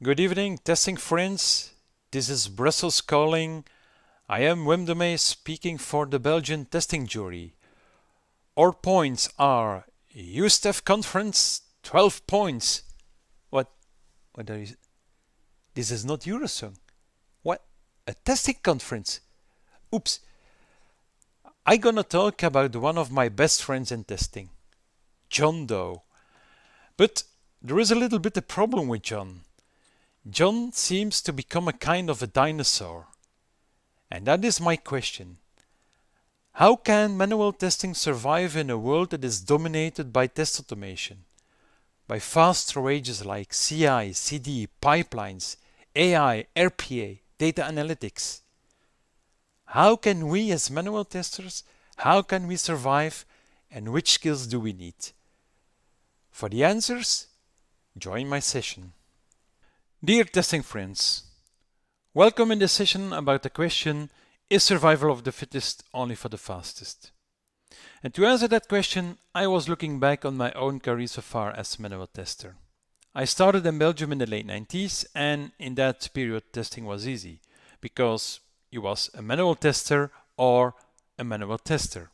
Good evening, testing friends. This is Brussels calling. I am Wim Demey speaking for the Belgian testing jury. Our points are USTEF conference, 12 points. What are you? This is not Eurosong. What? A testing conference? Oops. I'm gonna talk about one of my best friends in testing, John Doe. But there is a little bit of problem with John. John seems to become a kind of a dinosaur. And that is my question. How can manual testing survive in a world that is dominated by test automation? By fast storages like CI, CD, pipelines, AI, RPA, data analytics? How can we as manual testers, how can we survive, and which skills do we need? For the answers, join my session. Dear testing friends, welcome in this session about the question, is survival of the fittest only for the fastest? And to answer that question, I was looking back on my own career so far as manual tester. I started in Belgium in the late 90s, and in that period testing was easy, because you was a manual tester or a manual tester.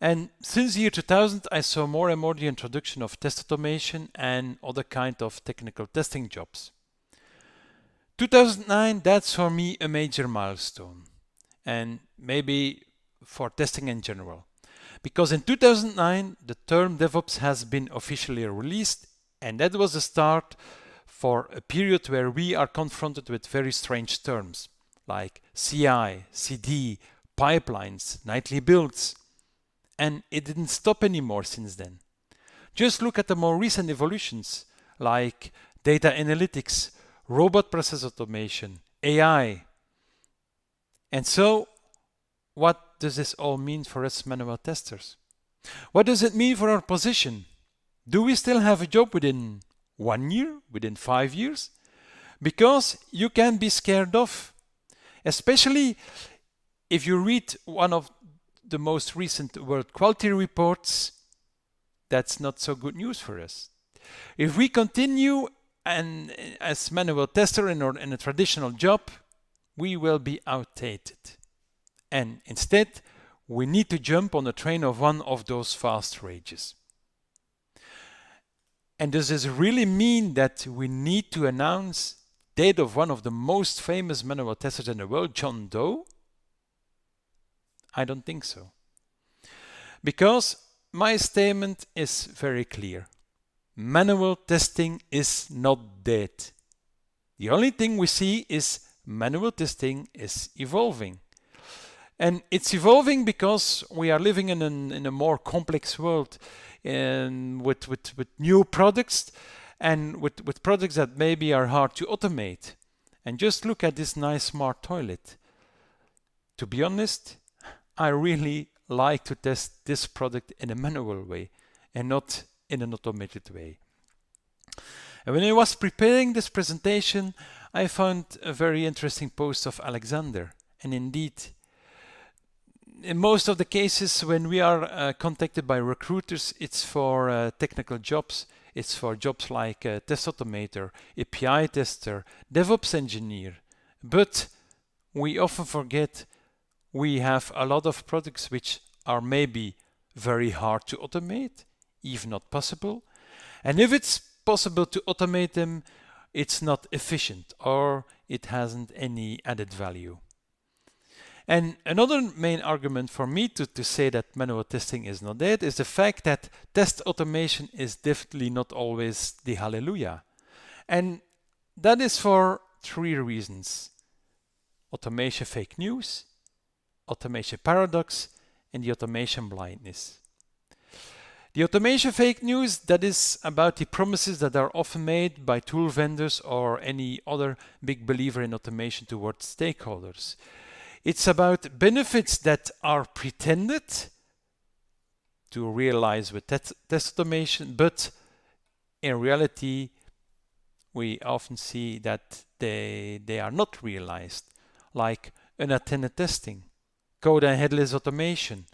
And since the year 2000, I saw more and more the introduction of test automation and other kind of technical testing jobs. 2009, that's for me a major milestone, and maybe for testing in general. Because in 2009, the term DevOps has been officially released, and that was the start for a period where we are confronted with very strange terms, like CI, CD, pipelines, nightly builds. And it didn't stop anymore since then. Just look at the more recent evolutions, like data analytics, robot process automation, AI. And so, what does this all mean for us manual testers? What does it mean for our position? Do we still have a job within 1 year, within 5 years? Because you can be scared off, especially if you read one of the most recent world quality reports. That's not so good news for us. If we continue and as manual tester in a traditional job, we will be outdated. And instead, we need to jump on the train of one of those fast rages. And does this really mean that we need to announce the date of one of the most famous manual testers in the world, John Doe? I don't think so. Because my statement is very clear. Manual testing is not dead. The only thing we see is manual testing is evolving. And it's evolving because we are living in a more complex world, and with new products and with products that maybe are hard to automate. And just look at this nice smart toilet. To be honest, I really like to test this product in a manual way and not in an automated way. And when I was preparing this presentation, I found a very interesting post of Alexander. And indeed, in most of the cases when we are contacted by recruiters, it's for technical jobs. It's for jobs like test automator, API tester, DevOps engineer. But we often forget we have a lot of products which are maybe very hard to automate, even not possible. And if it's possible to automate them, it's not efficient or it hasn't any added value. And another main argument for me to say that manual testing is not dead is the fact that test automation is definitely not always the hallelujah. And that is for 3 reasons: automation fake news, automation paradox, and the automation blindness. The automation fake news, that is about the promises that are often made by tool vendors or any other big believer in automation towards stakeholders. It's about benefits that are pretended to realize with test automation, but in reality, we often see that they are not realized, like unattended testing, code and headless automation,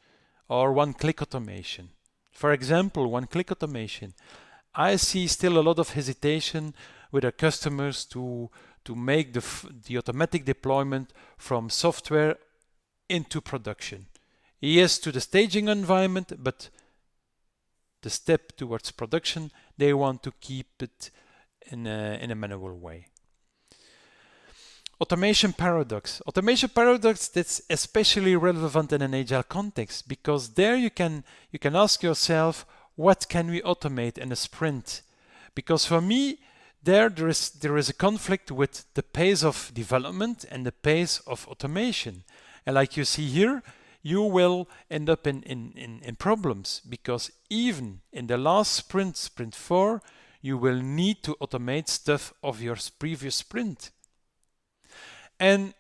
or one-click automation. For example, one-click automation. I see still a lot of hesitation with our customers to make the automatic deployment from software into production. Yes, to the staging environment, but the step towards production, they want to keep it in a manual way. Automation paradox. Automation paradox, that's especially relevant in an agile context, because there you can ask yourself, what can we automate in a sprint? Because for me, there is a conflict with the pace of development and the pace of automation. And like you see here, you will end up in problems, because even in the last sprint, sprint 4, you will need to automate stuff of your previous sprint. And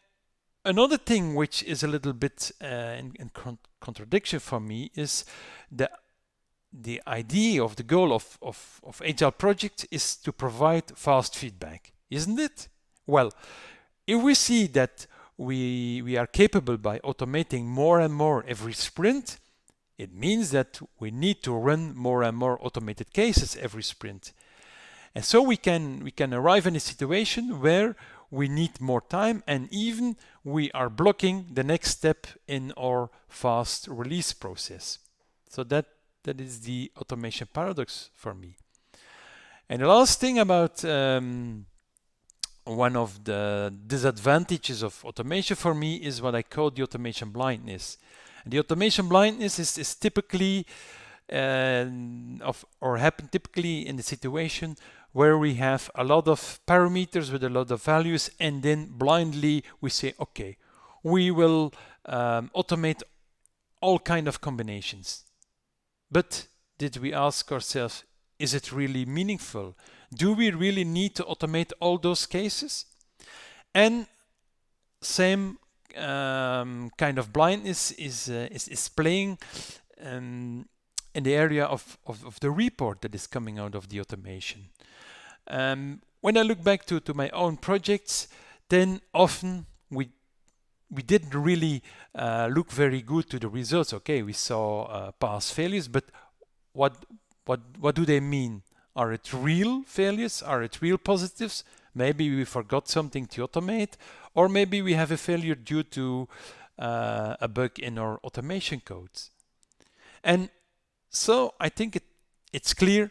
another thing which is a little bit in contradiction for me is the idea of the goal of agile project is to provide fast feedback, isn't it? Well, if we see that we are capable by automating more and more every sprint, it means that we need to run more and more automated cases every sprint. And so we can arrive in a situation where we need more time, and even we are blocking the next step in our fast release process. So that is the automation paradox for me. And the last thing about one of the disadvantages of automation for me is what I call the automation blindness. And the automation blindness is typically happen typically in the situation where we have a lot of parameters with a lot of values, and then blindly we say, okay, we will automate all kind of combinations. But did we ask ourselves, is it really meaningful? Do we really need to automate all those cases? And same kind of blindness is playing in the area of the report that is coming out of the automation. When I look back to my own projects, then often we didn't really look very good to the results. Okay, we saw past failures, but what do they mean? Are it real failures? Are it real positives? Maybe we forgot something to automate, or maybe we have a failure due to a bug in our automation codes. And so I think it's clear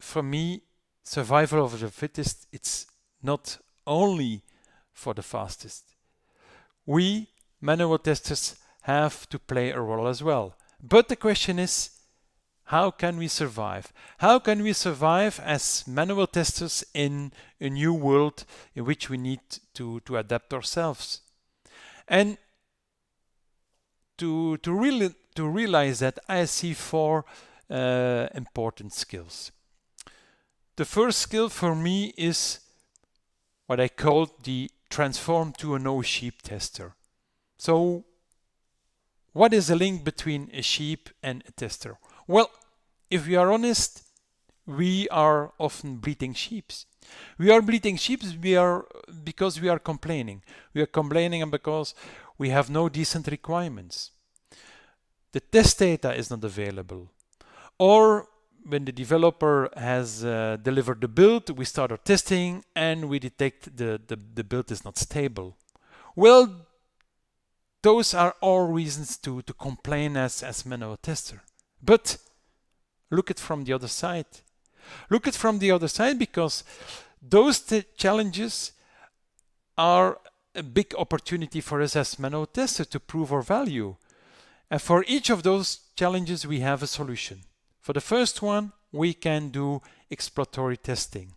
for me, survival of the fittest, it's not only for the fastest. We, manual testers, have to play a role as well. But the question is, how can we survive? How can we survive as manual testers in a new world in which we need to adapt ourselves? And to realize that, I see 4 important skills. The first skill for me is what I call the transform to a no sheep tester. So what is the link between a sheep and a tester? Well, if we are honest, we are often bleating sheep. We are bleating sheep because we are complaining. We are complaining because we have no decent requirements. The test data is not available. Or when the developer has delivered the build, we start our testing and we detect the build is not stable. Well, those are all reasons to complain as manual tester. But look at from the other side. Look at from the other side, because those challenges are a big opportunity for us as manual testers to prove our value. And for each of those challenges, we have a solution. For the first one, we can do exploratory testing.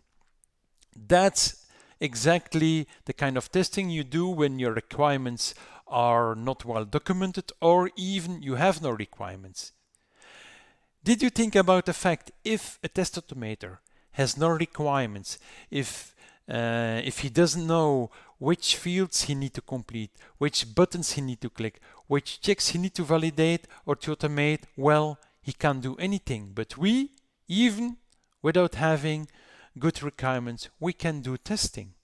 That's exactly the kind of testing you do when your requirements are not well documented, or even you have no requirements. Did you think about the fact, if a test automator has no requirements, if he doesn't know which fields he needs to complete, which buttons he needs to click, which checks he needs to validate or to automate, well, he can't do anything. But we, even without having good requirements, we can do testing.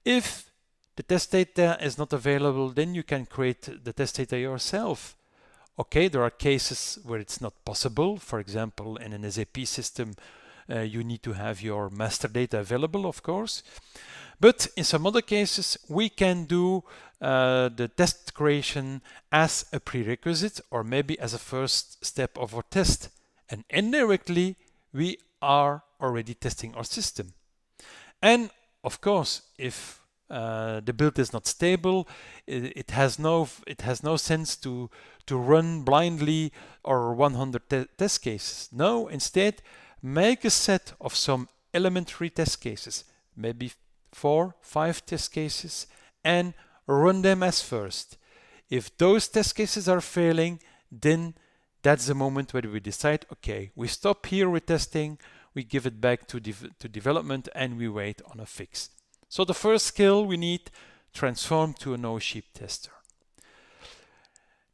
If the test data is not available, then you can create the test data yourself. Okay, there are cases where it's not possible. For example, in an SAP system, you need to have your master data available, of course. But in some other cases, we can do the test creation as a prerequisite or maybe as a first step of our test. And indirectly, we are already testing our system. And of course, if the build is not stable, it has no sense to run blindly or 100 test cases. No, instead, make a set of some elementary test cases, maybe 4-5 test cases, and run them as first. If those test cases are failing, then that's the moment where we decide, okay, we stop here with testing, we give it back to development, and we wait on a fix. So the first skill we need, transform to a no-sheep tester.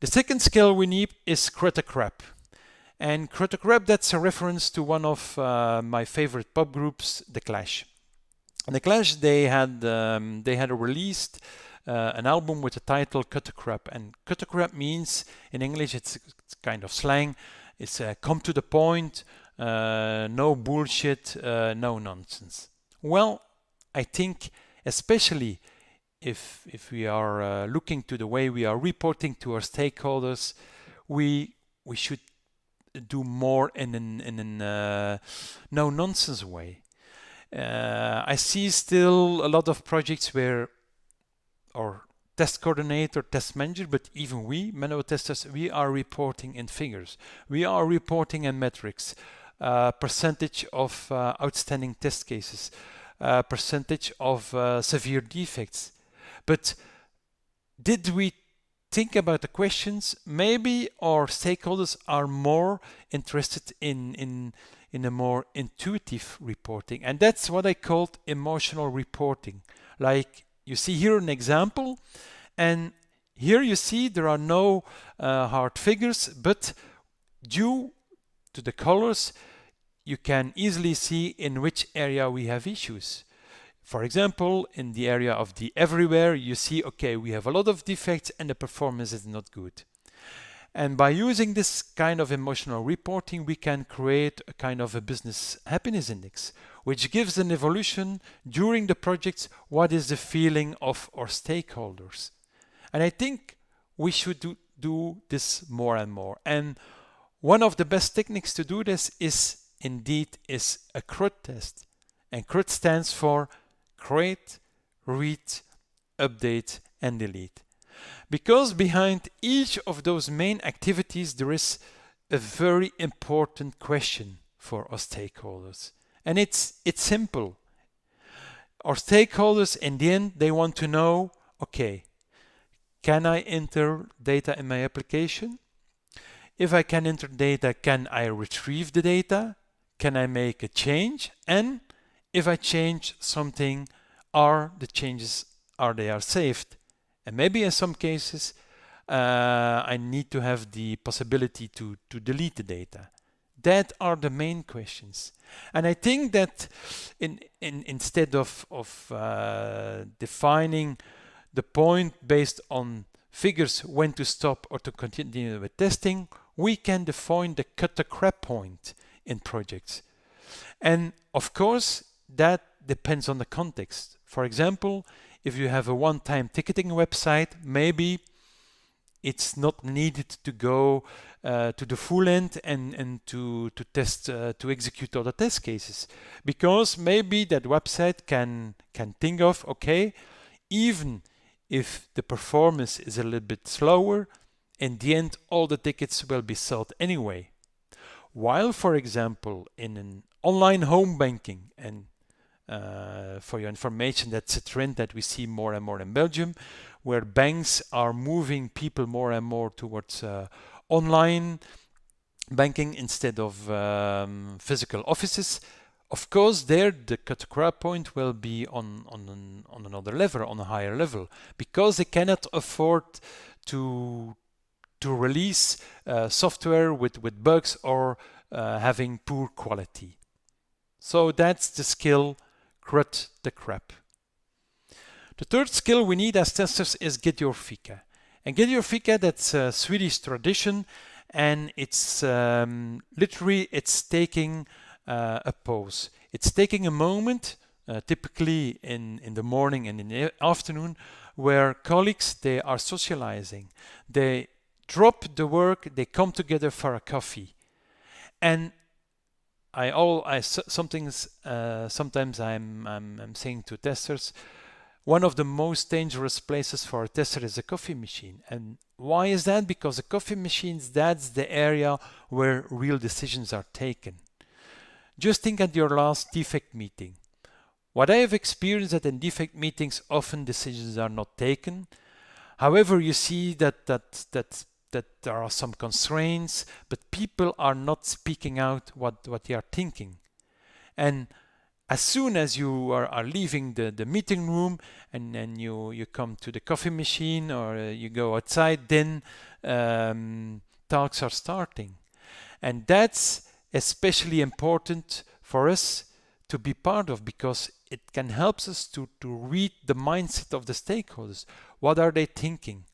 The second skill we need is crap. And crap, that's a reference to one of my favorite pop groups, The Clash. And The Clash, they had released an album with the title Cut the Crap. And cut the crap means, in English, it's kind of slang. It's come to the point, no bullshit, no nonsense. Well, I think especially if we are looking to the way we are reporting to our stakeholders, we should do more in a no nonsense way. I see still a lot of projects where our test coordinator, test manager, but even we, manual testers, we are reporting in figures. We are reporting in metrics, percentage of outstanding test cases, percentage of severe defects. But did we think about the questions? Maybe our stakeholders are more interested in a more intuitive reporting. And that's what I called emotional reporting. Like you see here an example, and here you see there are no hard figures, but due to the colors, you can easily see in which area we have issues. For example, in the area of the everywhere, you see, okay, we have a lot of defects and the performance is not good. And by using this kind of emotional reporting, we can create a kind of a business happiness index, which gives an evolution during the projects. What is the feeling of our stakeholders? And I think we should do this more and more. And one of the best techniques to do this is a CRUD test. And CRUD stands for create, read, update, and delete. Because behind each of those main activities, there is a very important question for our stakeholders. And it's simple. Our stakeholders, in the end, they want to know, okay, can I enter data in my application? If I can enter data, can I retrieve the data? Can I make a change? And if I change something, are the changes saved? And maybe in some cases, I need to have the possibility to delete the data. That are the main questions. And I think that instead of defining the point based on figures when to stop or to continue with testing, we can define the cut the crap point in projects. And of course, that depends on the context. For example, if you have a one-time ticketing website, maybe it's not needed to go to the full end and to test, to execute all the test cases. Because maybe that website can think of, okay, even if the performance is a little bit slower, in the end, all the tickets will be sold anyway. While, for example, in an online home banking, and for your information, that's a trend that we see more and more in Belgium, where banks are moving people more and more towards online banking instead of physical offices. Of course, there the cut crap point will be on another level, on a higher level, because they cannot afford to release software with bugs or having poor quality. So that's the skill, cut the crap. The third skill we need as testers is get your fika. And get your fika, that's a Swedish tradition, and it's literally it's taking a pause. It's taking a moment, typically in the morning and in the afternoon, where colleagues, they are socializing. They drop the work, they come together for a coffee. And sometimes I'm saying to testers, one of the most dangerous places for a tester is a coffee machine. And why is that? Because the coffee machines, that's the area where real decisions are taken. Just think at your last defect meeting. What I have experienced that in defect meetings, often decisions are not taken. However, you see that there are some constraints, but people are not speaking out what they are thinking. And as soon as you are leaving the meeting room and then you come to the coffee machine or you go outside, then talks are starting. And that's especially important for us to be part of, because it can help us to read the mindset of the stakeholders. What are they thinking?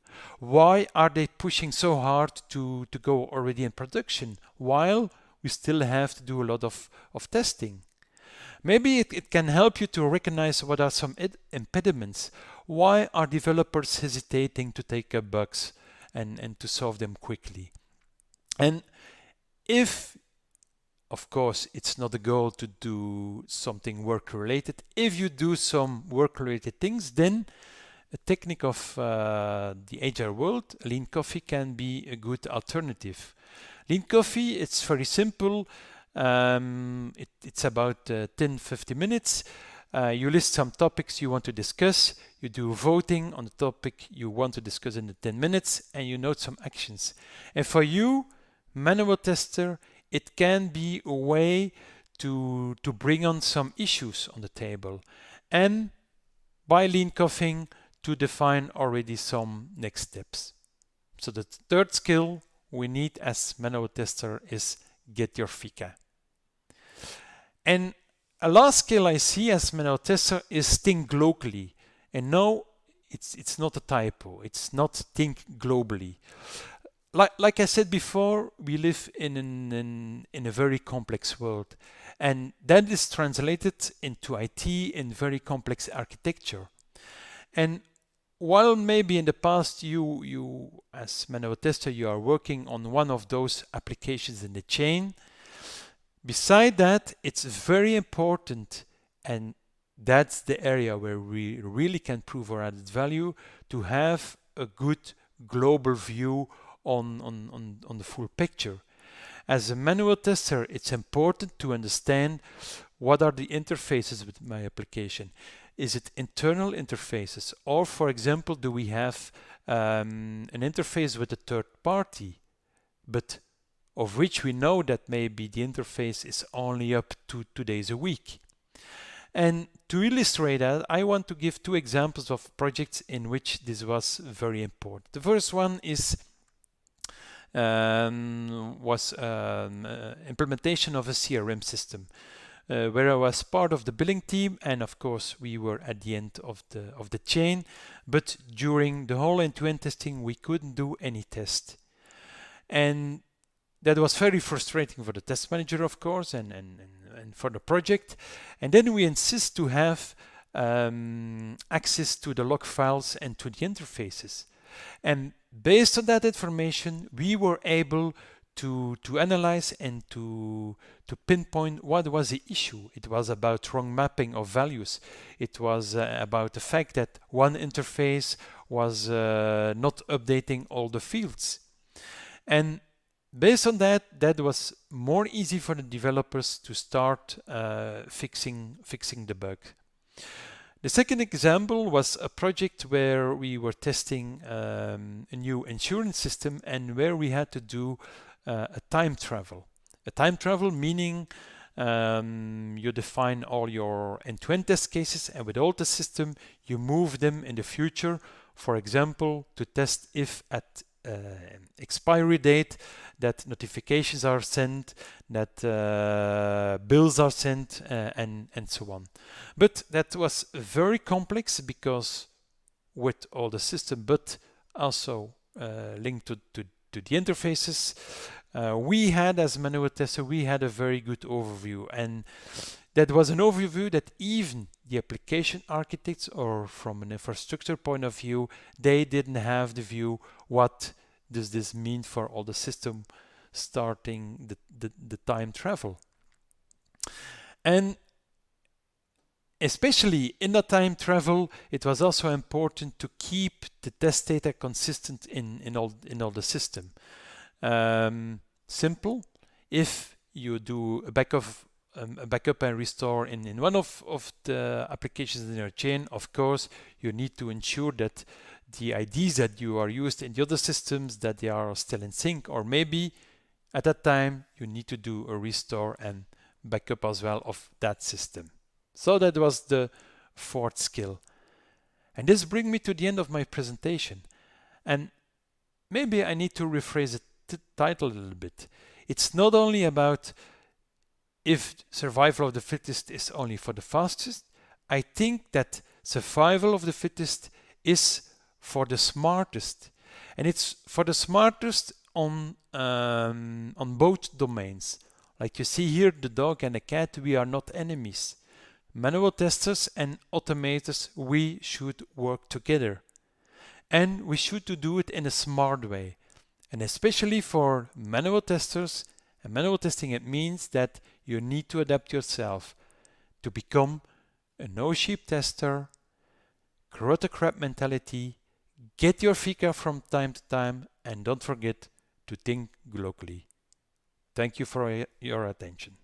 Why are they pushing so hard to go already in production while we still have to do a lot of testing? Maybe it can help you to recognize what are some impediments. Why are developers hesitating to take up bugs and to solve them quickly? And if, of course, it's not a goal to do something work-related, if you do some work-related things, then a technique of the agile world, lean coffee, can be a good alternative. Lean coffee, it's very simple. It's about 10-15 minutes. You list some topics you want to discuss. You do voting on the topic you want to discuss in the 10 minutes, and you note some actions. And for you, manual tester, it can be a way to bring on some issues on the table. And by lean coffeeing, to define already some next steps. So the third skill we need as manual tester is get your fika. And a last skill I see as manual tester is think locally. And no, it's not a typo. It's not think globally. Like I said before, we live in a very complex world. And that is translated into IT in very complex architecture. And while maybe in the past you as manual tester, you are working on one of those applications in the chain, beside that, it's very important, and that's the area where we really can prove our added value, to have a good global view on the full picture. As a manual tester, it's important to understand what are the interfaces with my application. Is it internal interfaces? Or, for example, do we have an interface with a third party, but of which we know that maybe the interface is only up to 2 days a week? And to illustrate that, I want to give 2 examples of projects in which this was very important. The first one is implementation of a CRM system. Where I was part of the billing team, and of course we were at the end of the chain, but during the whole end-to-end testing we couldn't do any test. And that was very frustrating for the test manager, of course, and for the project. And then we insist to have access to the log files and to the interfaces. And based on that information, we were able to analyze and to pinpoint what was the issue. It was about wrong mapping of values. It was about the fact that one interface was not updating all the fields. And based on that, that was more easy for the developers to start fixing the bug. The second example was a project where we were testing a new insurance system, and where we had to do a time travel. A time travel meaning you define all your end-to-end test cases, and with all the system you move them in the future, for example, to test if at expiry date that notifications are sent, that bills are sent, and so on. But that was very complex, because with all the system, but also linked to the interfaces, We had, as manual tester, we had a very good overview, and that was an overview that even the application architects, or from an infrastructure point of view, they didn't have the view what does this mean for all the system starting the time travel. And especially in the time travel, it was also important to keep the test data consistent in all the system. Simple. If you do a backup and restore in one of the applications in your chain, of course, you need to ensure that the IDs that you are used in the other systems, that they are still in sync, or maybe at that time you need to do a restore and backup as well of that system. So that was the fourth skill. And this brings me to the end of my presentation. And maybe I need to rephrase the title a little bit. It's not only about if survival of the fittest is only for the fastest. I think that survival of the fittest is for the smartest. And it's for the smartest on both domains. Like you see here, the dog and the cat, we are not enemies. Manual testers and automators, we should work together. And we should do it in a smart way. And especially for manual testers, and manual testing, it means that you need to adapt yourself to become a no-sheep tester, grow the crab mentality, get your fika from time to time, and don't forget to think globally. Thank you for your attention.